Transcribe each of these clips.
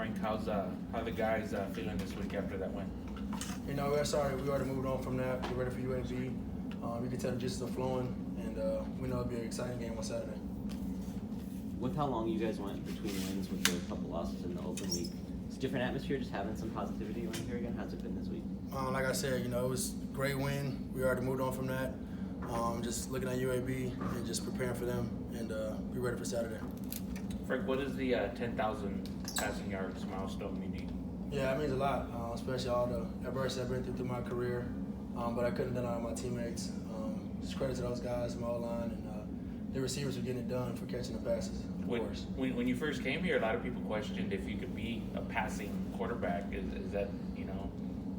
Frank, how the guys feeling this week after that win? You know, we're sorry. We already moved on from that. We're ready for UAB. You can tell the juices are flowing, and we know it'll be an exciting game on Saturday. With how long you guys went between wins with the couple losses in the open week, it's a different atmosphere, just having some positivity on here again. How's it been this week? Like I said, you know, it was a great win. We already moved on from that. Just looking at UAB and just preparing for them, and be ready for Saturday. Frank, what is the 10,000 passing yards milestone meaning? Yeah, it means a lot, especially all the adversity I've been through my career. But I couldn't have done it with my teammates. Just credit to those guys, my O-line, and the receivers for getting it done, for catching the passes, of course. When you first came here, a lot of people questioned if you could be a passing quarterback. Is that,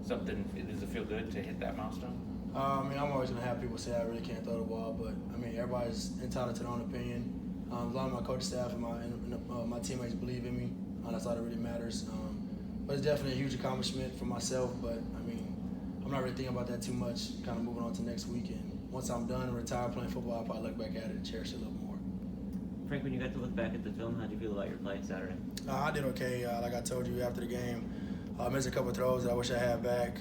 something, does it feel good to hit that milestone? I'm always going to have people say I really can't throw the ball, but, everybody's entitled to their own opinion. A lot of my coaching staff and my teammates believe in me. That's all that really matters. But it's definitely a huge accomplishment for myself, but, I'm not really thinking about that too much, kind of moving on to next week. And once I'm done and retired playing football, I'll probably look back at it and cherish it a little more. Frank, when you got to look back at the film, how did you feel about your play Saturday? I did okay. Like I told you after the game, I missed a couple of throws that I wish I had back.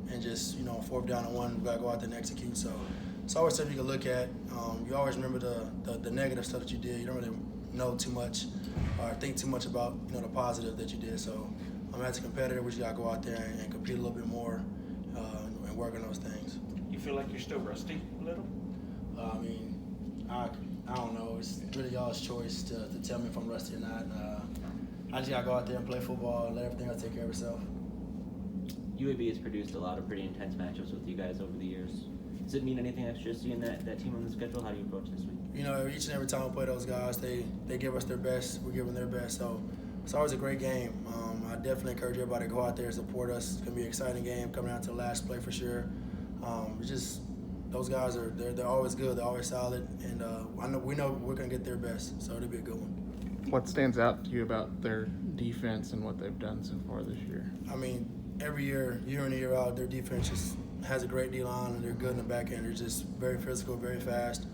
And just, 4th down and 1, we got to go out there and execute. So it's always something you can look at. You always remember the negative stuff that you did. You don't really know too much or think too much about, the positive that you did. So as a competitor, we just got to go out there and compete a little bit more and work on those things. You feel like you're still rusty a little? I don't know. It's really y'all's choice to tell me if I'm rusty or not. I just got to go out there and play football and let everything else take care of itself. UAB has produced a lot of pretty intense matchups with you guys over the years. Does it mean anything extra seeing that team on the schedule? How do you approach this week? Each and every time we play those guys, they give us their best. We give them their best. So it's always a great game. I definitely encourage everybody to go out there and support us. It's going to be an exciting game coming down to the last play for sure. It's just those guys they're always good. They're always solid. And we know we're going to get their best. So it'll be a good one. What stands out to you about their defense and what they've done so far this year? Every year in and year out, their defense just has a great D-line, and they're good in the back end. They're just very physical, very fast.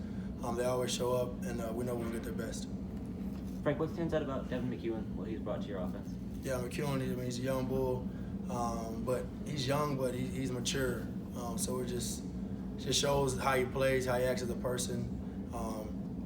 They always show up, and we know we're going to get their best. Frank, what stands out about Devin McEwen, what he's brought to your offense? Yeah, McEwen, he's a young bull, but he's young, but he's mature. So it just shows how he plays, how he acts as a person.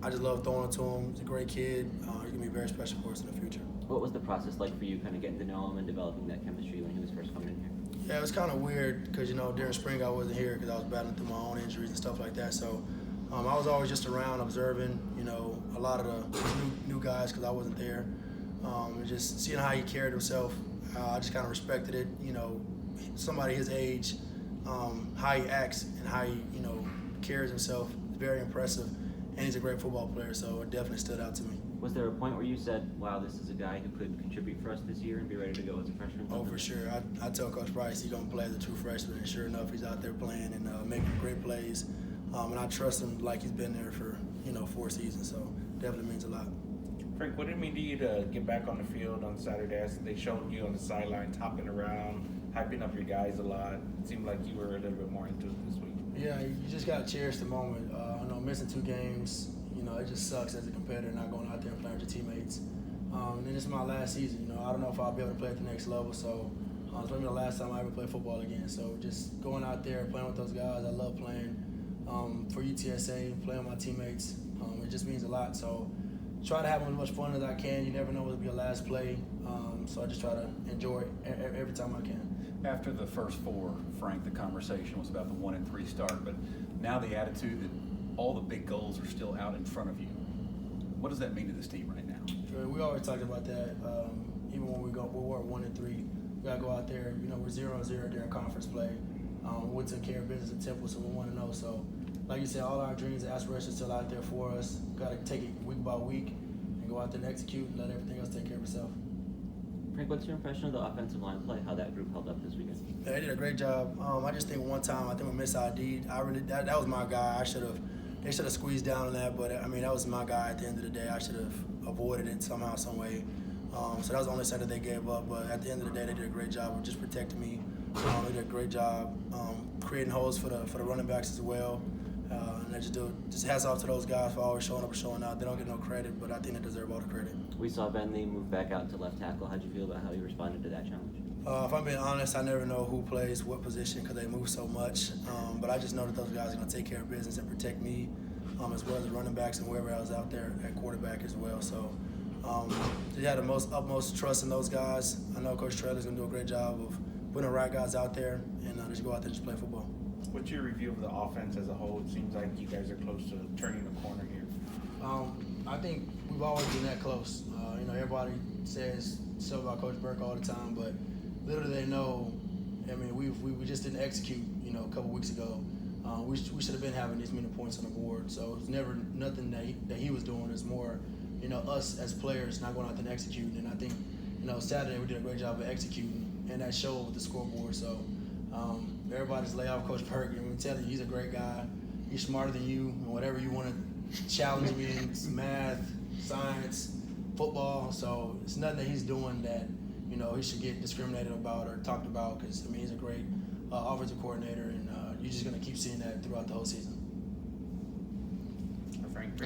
I just love throwing it to him. He's a great kid. He's going to be very special for us in the future. What was the process like for you kind of getting to know him and developing that chemistry when he was first coming in here? Yeah, it was kind of weird because, during spring I wasn't here because I was battling through my own injuries and stuff like that. So I was always just around observing, a lot of the new guys because I wasn't there. And just seeing how he carried himself, I just kind of respected it. Somebody his age, how he acts and how he, carries himself is very impressive. And he's a great football player, so it definitely stood out to me. Was there a point where you said, wow, this is a guy who could contribute for us this year and be ready to go as a freshman? Oh, for sure. I tell Coach Price he's going to play as a true freshman, and sure enough, he's out there playing and making great plays. And I trust him like he's been there for, 4 seasons, so definitely means a lot. Frank, what did it mean to you to get back on the field on Saturday? They showed you on the sidelines, hopping around, hyping up your guys a lot. It seemed like you were a little bit more into it this week. Yeah, you just got to cherish the moment. Missing 2 games, it just sucks as a competitor not going out there and playing with your teammates. And this is my last season. I don't know if I'll be able to play at the next level, so it's going to be the last time I ever play football again. So just going out there, playing with those guys, I love playing. For UTSA, playing with my teammates, it just means a lot. So try to have as much fun as I can. You never know what'll be your last play. So I just try to enjoy it every time I can. After the first 4, Frank, the conversation was about the 1-3 start, but now the attitude that all the big goals are still out in front of you. What does that mean to this team right now? Sure, we always talked about that. Even when we're 1-3, we gotta go out there. We're 0-0 during conference play. We took care of business at Temple, so we're 1-0. So, like you said, all our dreams and aspirations still out there for us. Got to take it week by week and go out there and execute and let everything else take care of itself. Frank, what's your impression of the offensive line play, how that group held up this weekend? Yeah, they did a great job. I just think one time, we missed ID'd. That was my guy. They should have squeezed down on that, but that was my guy at the end of the day. I should have avoided it somehow, some way. So that was the only set that they gave up, but at the end of the day, they did a great job of just protecting me. They did a great job creating holes for the running backs as well. And I just hats off to those guys for always showing up and showing out. They don't get no credit, but I think they deserve all the credit. We saw Bentley move back out to left tackle. How'd you feel about how he responded to that challenge? If I'm being honest, I never know who plays what position because they move so much. But I just know that those guys are going to take care of business and protect me, as well as the running backs and whoever else out there at quarterback as well. So just had the utmost trust in those guys. I know Coach Traylor's going to do a great job of putting the right guys out there and just go out there and just play football. What's your review of the offense as a whole? It seems like you guys are close to turning the corner here. I think we've always been that close. Everybody says stuff about Coach Burke all the time, but little do they know, I mean, we just didn't execute, a couple weeks ago. We should have been having these many points on the board. So it's never nothing that he was doing. It's more, us as players not going out there and executing. And I think, Saturday we did a great job of executing, and that showed with the scoreboard. So everybody's lay off Coach Burke. I'm telling you, he's a great guy. He's smarter than you, and whatever you want to challenge me in, math, science, football. So it's nothing that he's doing that, he should get discriminated about or talked about because, he's a great offensive coordinator, and you're just going to keep seeing that throughout the whole season. Frank,